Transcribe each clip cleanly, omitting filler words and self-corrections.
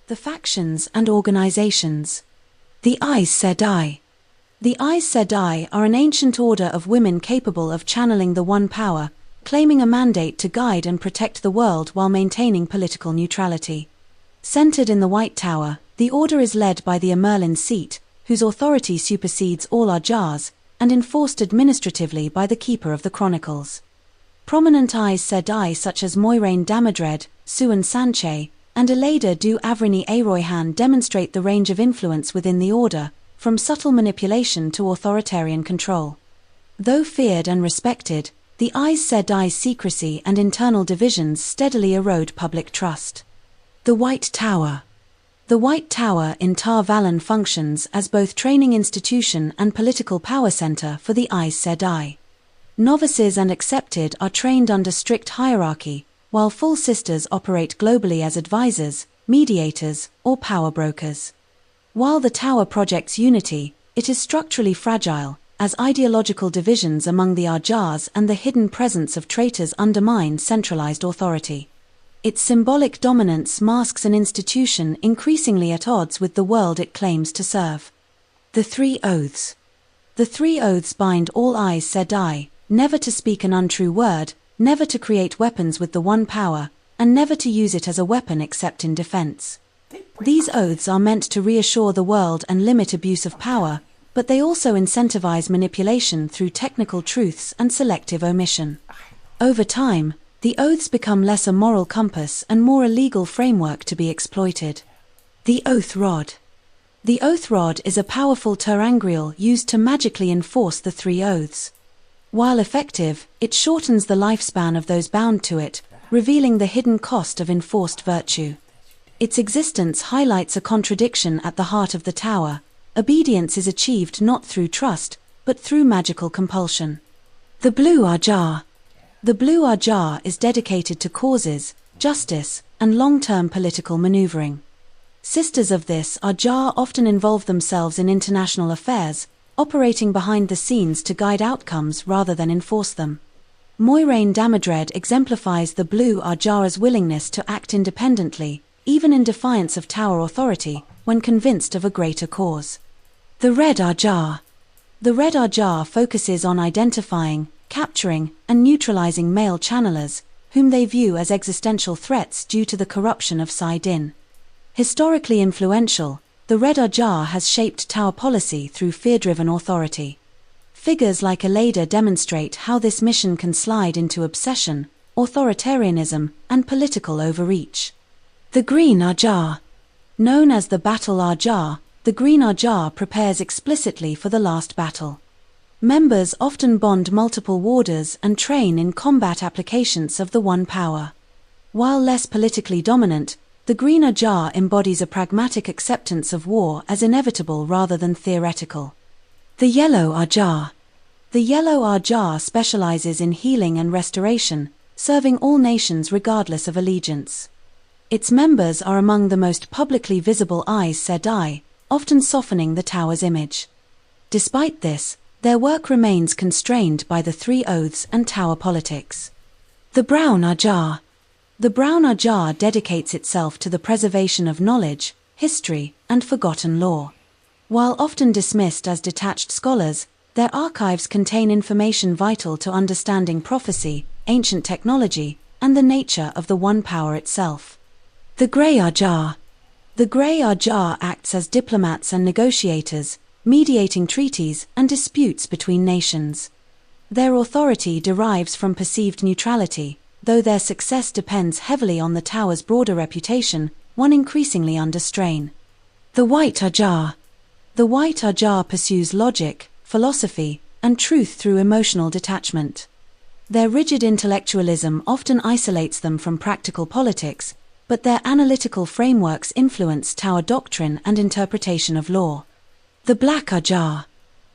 The factions and organizations. The Aes Sedai. The Aes Sedai are an ancient order of women capable of channeling the One Power, claiming a mandate to guide and protect the world while maintaining political neutrality. Centered in the White Tower, the order is led by the Merlin seat, whose authority supersedes all Ajars, and enforced administratively by the Keeper of the Chronicles. Prominent Aes Sedai such as Moiraine Damodred, Seanchan, and Elada du Avrini Aroyhan demonstrate the range of influence within the order, from subtle manipulation to authoritarian control. Though feared and respected, the Aes Sedai's secrecy and internal divisions steadily erode public trust. The White Tower. The White Tower in Tar Valon functions as both training institution and political power center for the Aes Sedai. Novices and accepted are trained under strict hierarchy, while full sisters operate globally as advisors, mediators, or power brokers. While the tower projects unity, it is structurally fragile, as ideological divisions among the Ajars and the hidden presence of traitors undermine centralized authority. Its symbolic dominance masks an institution increasingly at odds with the world it claims to serve. The Three Oaths. The Three Oaths bind all Aes Sedai, never to speak an untrue word, never to create weapons with the One Power, and never to use it as a weapon except in defense. These oaths are meant to reassure the world and limit abuse of power, but they also incentivize manipulation through technical truths and selective omission. Over time, the oaths become less a moral compass and more a legal framework to be exploited. The Oath Rod. The Oath Rod is a powerful terangrial used to magically enforce the three oaths. While effective, it shortens the lifespan of those bound to it, revealing the hidden cost of enforced virtue. Its existence highlights a contradiction at the heart of the tower. Obedience is achieved not through trust, but through magical compulsion. The Blue Ajar. The Blue Ajar is dedicated to causes, justice, and long-term political maneuvering. Sisters of this Ajar often involve themselves in international affairs, operating behind the scenes to guide outcomes rather than enforce them. Moiraine Damodred exemplifies the Blue Ajar's willingness to act independently, even in defiance of tower authority, when convinced of a greater cause. The Red Ajar. The Red Ajar focuses on identifying, capturing, and neutralizing male channelers, whom they view as existential threats due to the corruption of Saidin. Historically influential, the Red Ajar has shaped tower policy through fear-driven authority. Figures like Elada demonstrate how this mission can slide into obsession, authoritarianism, and political overreach. The Green Ajar. Known as the Battle Ajar, the Green Ajar prepares explicitly for the last battle. Members often bond multiple warders and train in combat applications of the One Power. While less politically dominant, the Green Ajar embodies a pragmatic acceptance of war as inevitable rather than theoretical. The Yellow Ajar. The Yellow Ajar specializes in healing and restoration, serving all nations regardless of allegiance. Its members are among the most publicly visible Aes Sedai, often softening the tower's image. Despite this, their work remains constrained by the three oaths and tower politics. The Brown Ajar. The Brown Ajar dedicates itself to the preservation of knowledge, history, and forgotten lore. While often dismissed as detached scholars, their archives contain information vital to understanding prophecy, ancient technology, and the nature of the One Power itself. The Grey Ajar. The Grey Ajar acts as diplomats and negotiators, mediating treaties and disputes between nations. Their authority derives from perceived neutrality, though their success depends heavily on the tower's broader reputation, one increasingly under strain. The White Ajar. The White Ajar pursues logic, philosophy, and truth through emotional detachment. Their rigid intellectualism often isolates them from practical politics, but their analytical frameworks influence tower doctrine and interpretation of law. The Black Ajar.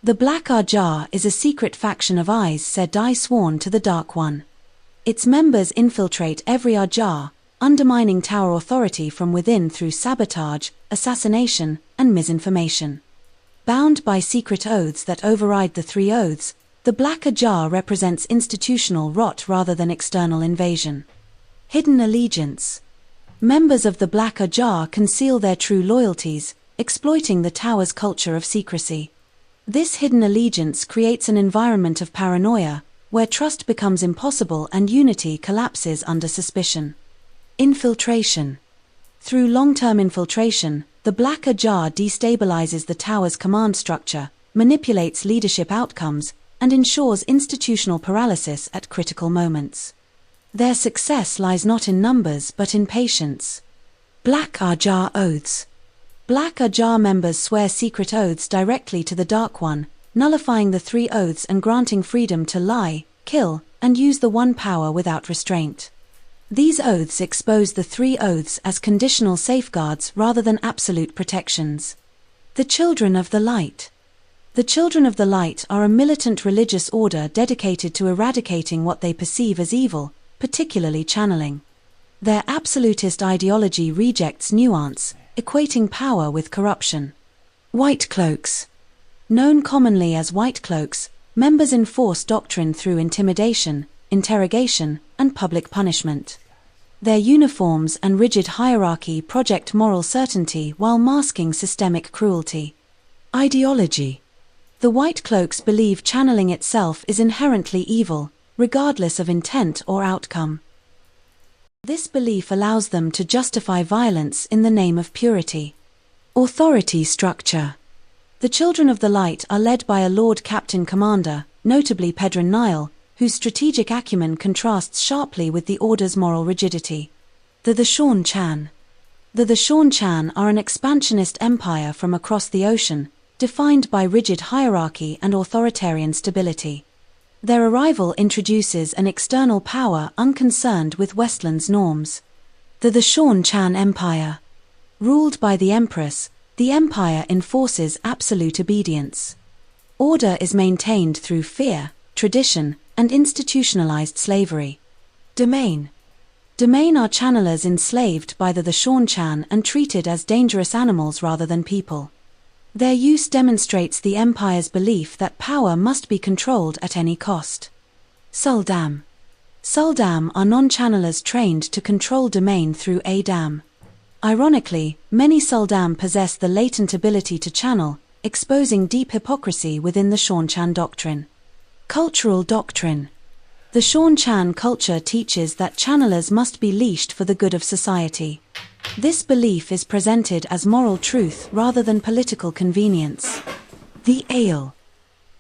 The Black Ajar is a secret faction of Aes Sedai sworn to the Dark One. Its members infiltrate every Ajar, undermining tower authority from within through sabotage, assassination, and misinformation. Bound by secret oaths that override the three oaths, the Black Ajar represents institutional rot rather than external invasion. Hidden Allegiance. Members of the Black Ajah conceal their true loyalties, exploiting the tower's culture of secrecy. This hidden allegiance creates an environment of paranoia, where trust becomes impossible and unity collapses under suspicion. Infiltration. Through long-term infiltration, the Black Ajah destabilizes the tower's command structure, manipulates leadership outcomes, and ensures institutional paralysis at critical moments. Their success lies not in numbers but in patience. Black Ajah Oaths. Black Ajah members swear secret oaths directly to the Dark One, nullifying the 3 oaths and granting freedom to lie, kill, and use the One power without restraint. These oaths expose the 3 oaths as conditional safeguards rather than absolute protections. The Children of the Light. The Children of the Light are a militant religious order dedicated to eradicating what they perceive as evil, particularly channeling. Their absolutist ideology rejects nuance, equating power with corruption. White Cloaks. Known commonly as White Cloaks, members enforce doctrine through intimidation, interrogation, and public punishment. Their uniforms and rigid hierarchy project moral certainty while masking systemic cruelty. Ideology. The White Cloaks believe channeling itself is inherently evil, regardless of intent or outcome. This belief allows them to justify violence in the name of purity. Authority structure. The Children of the Light are led by a Lord Captain Commander, notably Pedron Nile, whose strategic acumen contrasts sharply with the Order's moral rigidity. The Seanchan. The Seanchan are an expansionist empire from across the ocean, defined by rigid hierarchy and authoritarian stability. Their arrival introduces an external power unconcerned with Westlands norms. The Seanchan Empire. Ruled by the Empress, the empire enforces absolute obedience. Order is maintained through fear, tradition, and institutionalized slavery. Domain. Domain are channelers enslaved by the Seanchan and treated as dangerous animals rather than people. Their use demonstrates the Empire's belief that power must be controlled at any cost. Suldam. Suldam are non-channelers trained to control domain through Adam. Ironically, many Suldam possess the latent ability to channel, exposing deep hypocrisy within the Seanchan doctrine. Cultural doctrine. The Seanchan culture teaches that channelers must be leashed for the good of society. This belief is presented as moral truth rather than political convenience. The Aiel.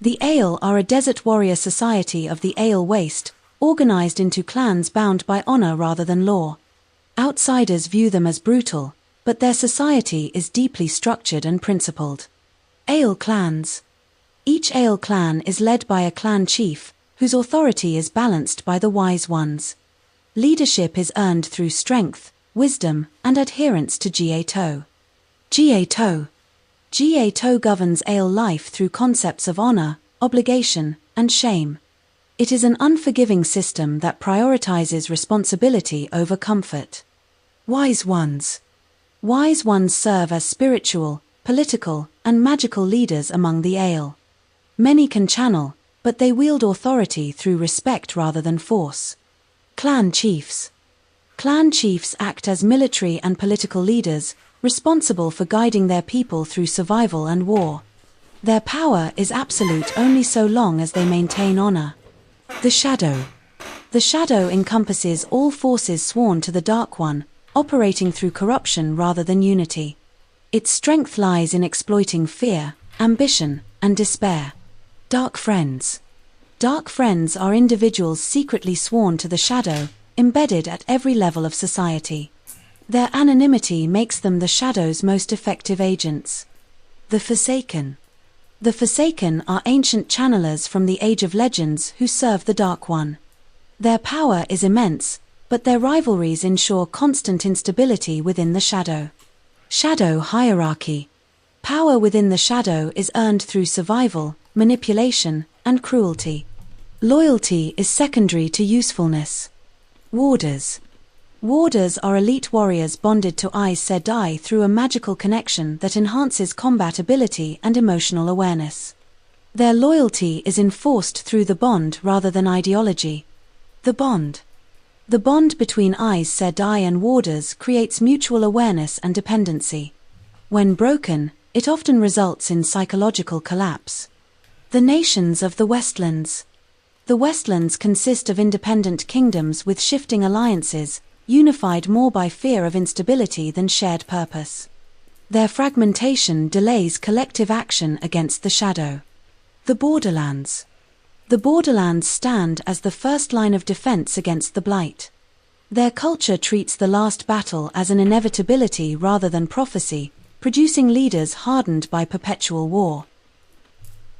The Aiel are a desert warrior society of the Aiel Waste, organized into clans bound by honor rather than law. Outsiders view them as brutal, but their society is deeply structured and principled. Aiel clans. Each Aiel clan is led by a clan chief, whose authority is balanced by the wise ones. Leadership is earned through strength, wisdom, and adherence to Gato. Gato governs Aiel life through concepts of honor, obligation, and shame. It is an unforgiving system that prioritizes responsibility over comfort. Wise ones. Wise ones serve as spiritual, political, and magical leaders among the Aiel. Many can channel, but they wield authority through respect rather than force. Clan chiefs. Clan chiefs act as military and political leaders, responsible for guiding their people through survival and war. Their power is absolute only so long as they maintain honor. The Shadow. The Shadow encompasses all forces sworn to the Dark One, operating through corruption rather than unity. Its strength lies in exploiting fear, ambition, and despair. Dark Friends. Dark Friends are individuals secretly sworn to the Shadow, embedded at every level of society. Their anonymity makes them the Shadow's most effective agents. The Forsaken. The Forsaken are ancient channelers from the Age of Legends who serve the Dark One. Their power is immense, but their rivalries ensure constant instability within the Shadow. Shadow hierarchy. Power within the Shadow is earned through survival, manipulation, and cruelty. Loyalty is secondary to usefulness. Warders. Warders are elite warriors bonded to Aes Sedai through a magical connection that enhances combat ability and emotional awareness. Their loyalty is enforced through the bond rather than ideology. The Bond. The bond between Aes Sedai and warders creates mutual awareness and dependency. When broken, it often results in psychological collapse. The nations of the Westlands. The Westlands consist of independent kingdoms with shifting alliances, unified more by fear of instability than shared purpose. Their fragmentation delays collective action against the shadow. The Borderlands. The Borderlands stand as the first line of defense against the Blight. Their culture treats the last battle as an inevitability rather than prophecy, producing leaders hardened by perpetual war.